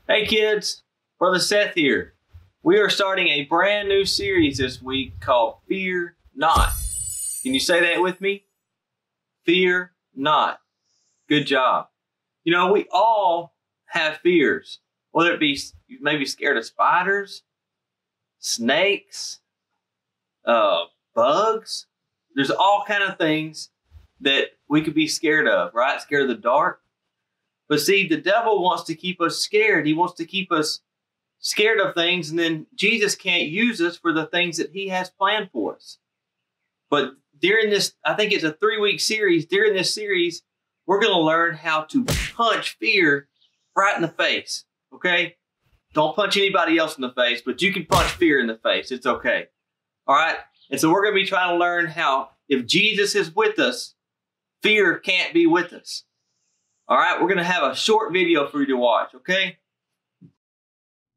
Hey kids, Brother Seth here. We are starting a brand new series this week called Fear Not. Can you say that with me? Fear not. Good job. You know, we all have fears, whether it be you may be scared of spiders, snakes, bugs. There's all kind of things that we could be scared of, right? Scared of the dark. But see, the devil wants to keep us scared. He wants to keep us scared of things, and then Jesus can't use us for the things that he has planned for us. But during this, I think it's a 3-week series. During this series, we're going to learn how to punch fear right in the face, okay? Don't punch anybody else in the face, but you can punch fear in the face. It's okay, all right? And so we're going to be trying to learn how, if Jesus is with us, fear can't be with us. All right, we're going to have a short video for you to watch, okay?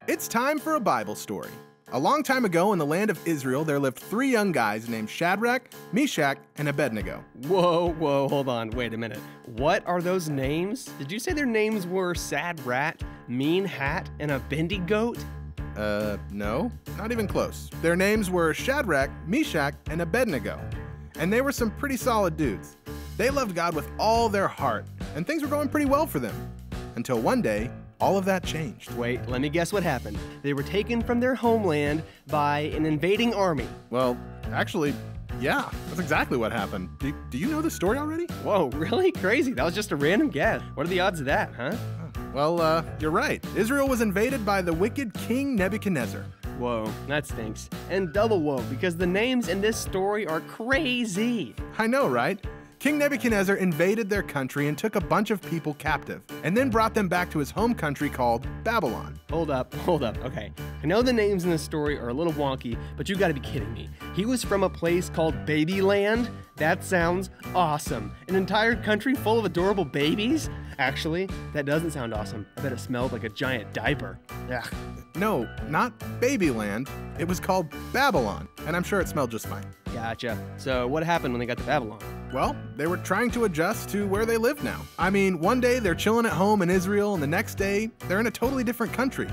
It's time for a Bible story. A long time ago in the land of Israel, there lived 3 young guys named Shadrach, Meshach, and Abednego. Whoa, hold on, wait a minute. What are those names? Did you say their names were Sad Rat, Mean Hat, and a Bendy Goat? No, not even close. Their names were Shadrach, Meshach, and Abednego. And they were some pretty solid dudes. They loved God with all their heart, and things were going pretty well for them. Until one day, all of that changed. Wait, let me guess what happened. They were taken from their homeland by an invading army. Well, actually, yeah, that's exactly what happened. Do you know the story already? Whoa, really? Crazy. That was just a random guess. What are the odds of that, huh? Well, you're right. Israel was invaded by the wicked King Nebuchadnezzar. Whoa, that stinks. And double whoa, because the names in this story are crazy. I know, right? King Nebuchadnezzar invaded their country and took a bunch of people captive, and then brought them back to his home country called Babylon. Hold up, okay. I know the names in this story are a little wonky, but you gotta be kidding me. He was from a place called Babyland? That sounds awesome. An entire country full of adorable babies? Actually, that doesn't sound awesome. I bet it smelled like a giant diaper. Ugh. No, not Babyland. It was called Babylon, and I'm sure it smelled just fine. Gotcha. So what happened when they got to Babylon? Well, they were trying to adjust to where they live now. I mean, one day they're chilling at home in Israel, and the next day they're in a totally different country.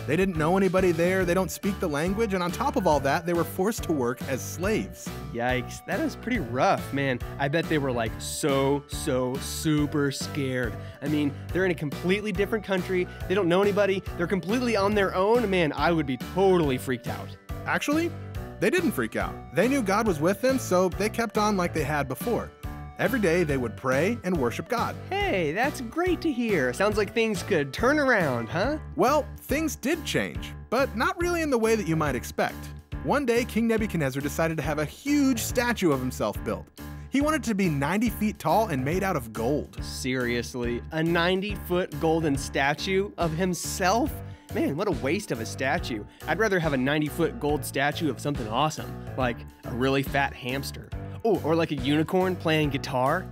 They didn't know anybody there, they don't speak the language, and on top of all that, they were forced to work as slaves. Yikes, that is pretty rough, man. I bet they were like so super scared. I mean, they're in a completely different country, they don't know anybody, they're completely on their own. Man, I would be totally freaked out. Actually, they didn't freak out. They knew God was with them, so they kept on like they had before. Every day they would pray and worship God. Hey, that's great to hear. Sounds like things could turn around, huh? Well, things did change, but not really in the way that you might expect. One day, King Nebuchadnezzar decided to have a huge statue of himself built. He wanted it to be 90 feet tall and made out of gold. Seriously, a 90-foot golden statue of himself? Man, what a waste of a statue. I'd rather have a 90-foot gold statue of something awesome, like a really fat hamster. Oh, or like a unicorn playing guitar.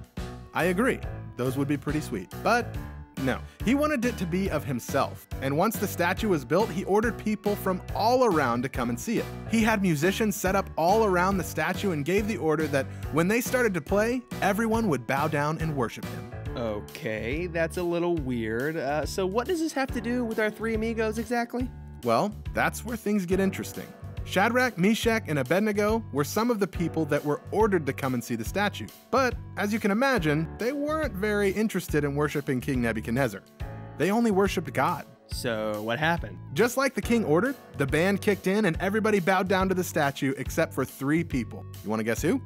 I agree. Those would be pretty sweet. But no, he wanted it to be of himself. And once the statue was built, he ordered people from all around to come and see it. He had musicians set up all around the statue and gave the order that when they started to play, everyone would bow down and worship him. Okay, that's a little weird. So what does this have to do with our 3 amigos exactly? Well, that's where things get interesting. Shadrach, Meshach, and Abednego were some of the people that were ordered to come and see the statue. But, as you can imagine, they weren't very interested in worshiping King Nebuchadnezzar. They only worshiped God. So, what happened? Just like the king ordered, the band kicked in and everybody bowed down to the statue except for 3 people. You want to guess who?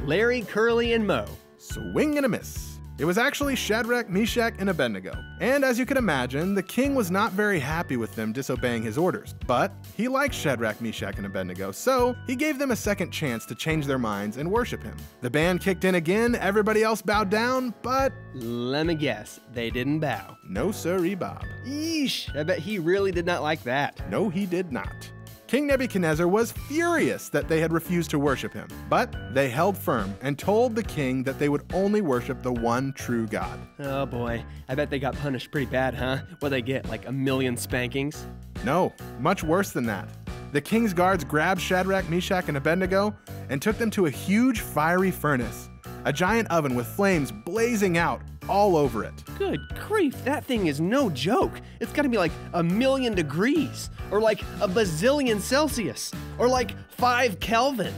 Larry, Curly, and Moe. Swing and a miss. It was actually Shadrach, Meshach, and Abednego. And as you can imagine, the king was not very happy with them disobeying his orders. But he liked Shadrach, Meshach, and Abednego, so he gave them a second chance to change their minds and worship him. The band kicked in again, everybody else bowed down, but... Let me guess, they didn't bow. No sirree, Bob. Yeesh, I bet he really did not like that. No, he did not. King Nebuchadnezzar was furious that they had refused to worship him, but they held firm and told the king that they would only worship the one true God. Oh boy, I bet they got punished pretty bad, huh? What'd they get, like 1,000,000 spankings? No, much worse than that. The king's guards grabbed Shadrach, Meshach, and Abednego and took them to a huge fiery furnace, a giant oven with flames blazing out. all over it. Good grief, that thing is no joke. It's gotta be like 1,000,000 degrees, or like a bazillion Celsius, or like 5 Kelvin.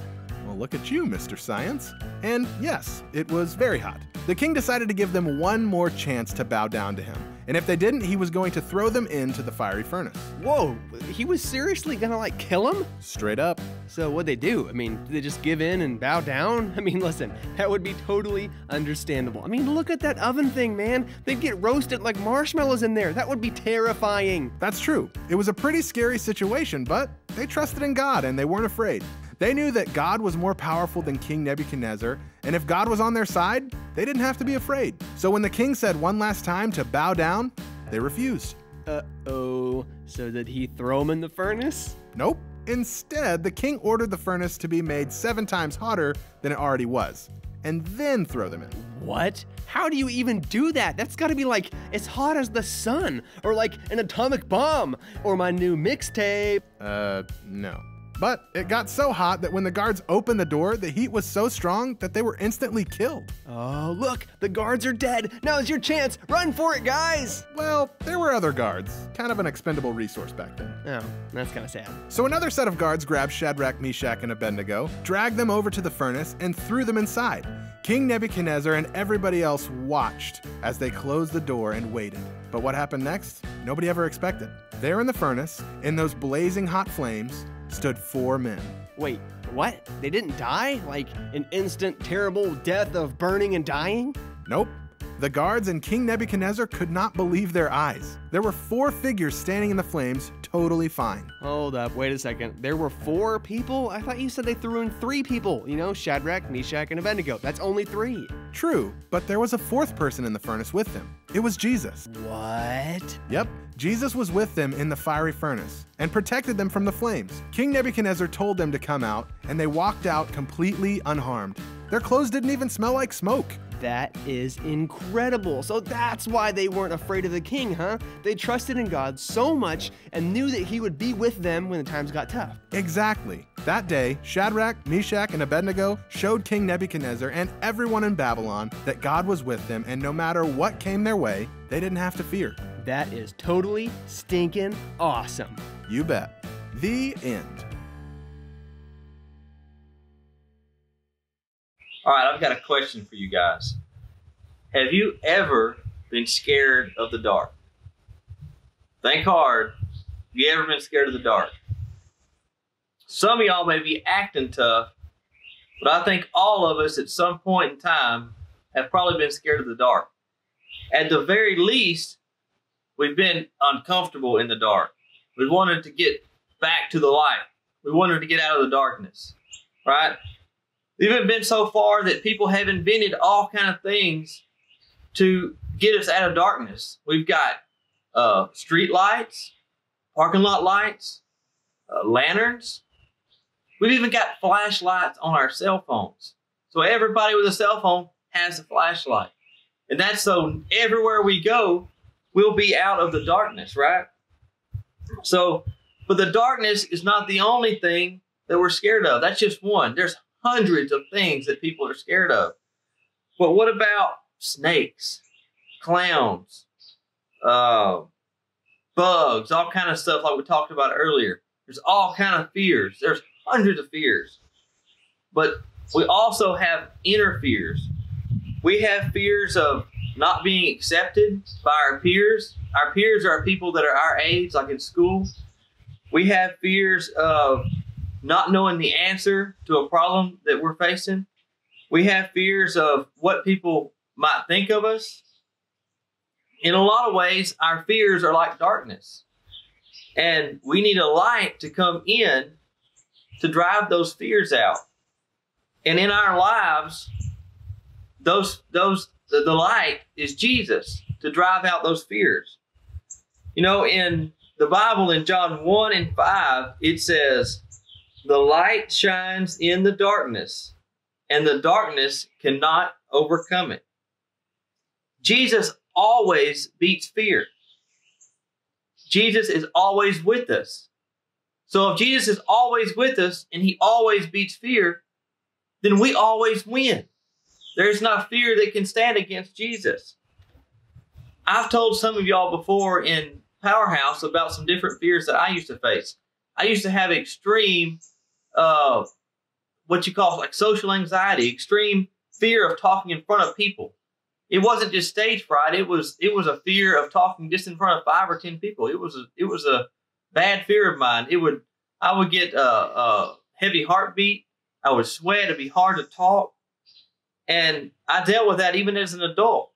Well, look at you, Mr. Science. And yes, it was very hot. The king decided to give them one more chance to bow down to him. And if they didn't, he was going to throw them into the fiery furnace. Whoa, he was seriously gonna like kill him? Straight up. So what'd they do? I mean, did they just give in and bow down? I mean, listen, that would be totally understandable. I mean, look at that oven thing, man. They'd get roasted like marshmallows in there. That would be terrifying. That's true. It was a pretty scary situation, but they trusted in God and they weren't afraid. They knew that God was more powerful than King Nebuchadnezzar, and if God was on their side, they didn't have to be afraid. So when the king said one last time to bow down, they refused. Uh-oh. So did he throw them in the furnace? Nope. Instead, the king ordered the furnace to be made 7 times hotter than it already was, and then throw them in. What? How do you even do that? That's gotta be like as hot as the sun, or like an atomic bomb, or my new mixtape. No. But it got so hot that when the guards opened the door, the heat was so strong that they were instantly killed. Oh, look, the guards are dead. Now's your chance. Run for it, guys. Well, there were other guards. Kind of an expendable resource back then. Oh, that's kind of sad. So another set of guards grabbed Shadrach, Meshach, and Abednego, dragged them over to the furnace, and threw them inside. King Nebuchadnezzar and everybody else watched as they closed the door and waited. But what happened next? Nobody ever expected. There in the furnace, in those blazing hot flames, stood 4 men. Wait, what? They didn't die? Like an instant, terrible death of burning and dying? Nope. The guards and King Nebuchadnezzar could not believe their eyes. There were 4 figures standing in the flames, totally fine. Hold up, wait a second. There were 4 people? I thought you said they threw in 3 people. You know, Shadrach, Meshach, and Abednego. That's only 3. True, but there was a 4th person in the furnace with them. It was Jesus. What? Yep, Jesus was with them in the fiery furnace and protected them from the flames. King Nebuchadnezzar told them to come out, and they walked out completely unharmed. Their clothes didn't even smell like smoke. That is incredible. So that's why they weren't afraid of the king, huh? They trusted in God so much and knew that he would be with them when the times got tough. Exactly. That day, Shadrach, Meshach, and Abednego showed King Nebuchadnezzar and everyone in Babylon that God was with them, and no matter what came their way, they didn't have to fear. That is totally stinking awesome. You bet. The end. All right, I've got a question for you guys. Have you ever been scared of the dark? Think hard. Have you ever been scared of the dark? Some of y'all may be acting tough, but I think all of us at some point in time have probably been scared of the dark. At the very least, we've been uncomfortable in the dark. We wanted to get back to the light. We wanted to get out of the darkness, right? We've even been so far that people have invented all kind of things to get us out of darkness. We've got street lights, parking lot lights, lanterns. We've even got flashlights on our cell phones. So everybody with a cell phone has a flashlight. And that's so everywhere we go, we'll be out of the darkness, right? So, but the darkness is not the only thing that we're scared of. That's just one. There's hundreds of things that people are scared of. But what about snakes, clowns, bugs, all kind of stuff like we talked about earlier? There's all kind of fears. There's hundreds of fears. But we also have inner fears. We have fears of not being accepted by our peers. Our peers are people that are our age, like in school. We have fears of not knowing the answer to a problem that we're facing. We have fears of what people might think of us. In a lot of ways, our fears are like darkness. And we need a light to come in to drive those fears out. And in our lives, the light is Jesus to drive out those fears. You know, in the Bible, in John 1 and 5, it says, "The light shines in the darkness, and the darkness cannot overcome it." Jesus always beats fear. Jesus is always with us. So if Jesus is always with us and he always beats fear, then we always win. There's not fear that can stand against Jesus. I've told some of y'all before in Powerhouse about some different fears that I used to face. I used to have extreme, what you call like social anxiety, extreme fear of talking in front of people. It wasn't just stage fright. It was a fear of talking just in front of 5 or 10 people. It was a bad fear of mine. I would get a heavy heartbeat. I would sweat. It'd be hard to talk. And I dealt with that even as an adult.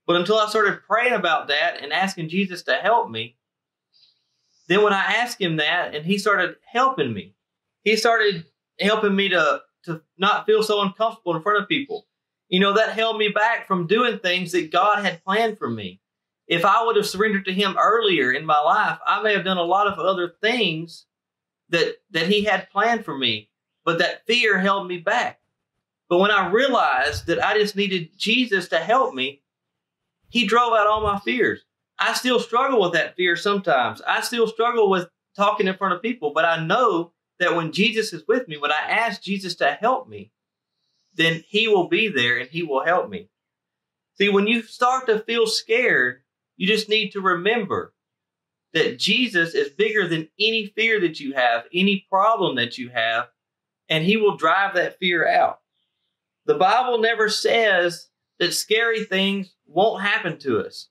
But until I started praying about that and asking Jesus to help me, then when I asked him that and he started helping me, he started helping me to not feel so uncomfortable in front of people. You know, that held me back from doing things that God had planned for me. If I would have surrendered to him earlier in my life, I may have done a lot of other things that he had planned for me, but that fear held me back. But when I realized that I just needed Jesus to help me, he drove out all my fears. I still struggle with that fear sometimes. I still struggle with talking in front of people, but I know that when Jesus is with me, when I ask Jesus to help me, then he will be there and he will help me. See, when you start to feel scared, you just need to remember that Jesus is bigger than any fear that you have, any problem that you have, and he will drive that fear out. The Bible never says that scary things won't happen to us.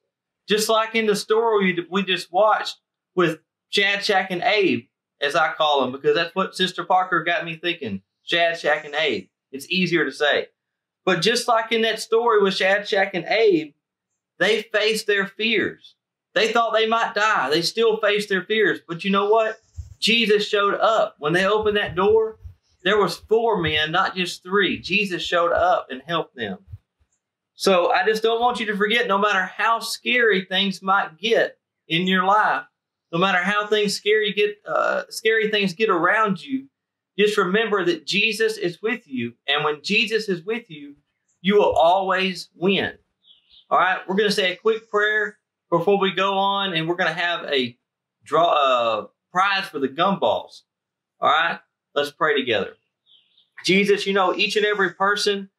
Just like in the story we just watched with Shad, Shack, and Abe, as I call them, because that's what Sister Parker got me thinking. Shad, Shack, and Abe. It's easier to say. But just like in that story with Shad, Shack, and Abe, they faced their fears. They thought they might die. They still faced their fears. But you know what? Jesus showed up. When they opened that door, there was 4 men, not just 3. Jesus showed up and helped them. So I just don't want you to forget, no matter how scary things might get in your life, no matter how scary things get around you, just remember that Jesus is with you. And when Jesus is with you, you will always win. All right, we're going to say a quick prayer before we go on, and we're going to have a prize for the gumballs. All right, let's pray together. Jesus, you know each and every person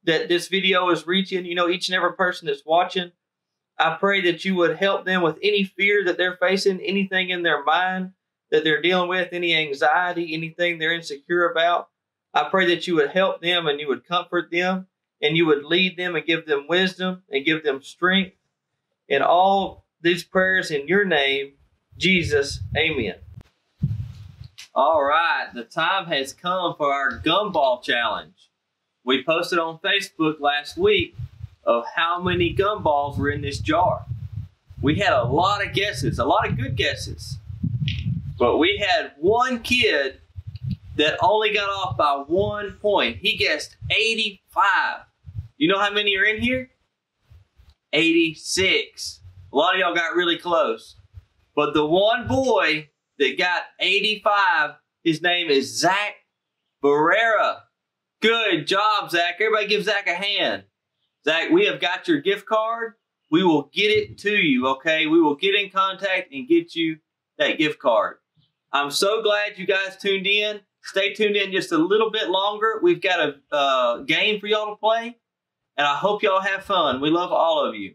that this video is reaching. You know each and every person that's watching. I pray that you would help them with any fear that they're facing, anything in their mind that they're dealing with, any anxiety, anything they're insecure about. I pray that you would help them and you would comfort them and you would lead them and give them wisdom and give them strength. In all these prayers in your name, Jesus, amen. All right, the time has come for our gumball challenge. We posted on Facebook last week of how many gumballs were in this jar. We had a lot of guesses, a lot of good guesses. But we had one kid that only got off by 1 point. He guessed 85. You know how many are in here? 86. A lot of y'all got really close. But the one boy that got 85, his name is Zach Barrera. Good job, Zach. Everybody give Zach a hand. Zach, we have got your gift card. We will get it to you, okay? We will get in contact and get you that gift card. I'm so glad you guys tuned in. Stay tuned in just a little bit longer. We've got a game for y'all to play, and I hope y'all have fun. We love all of you.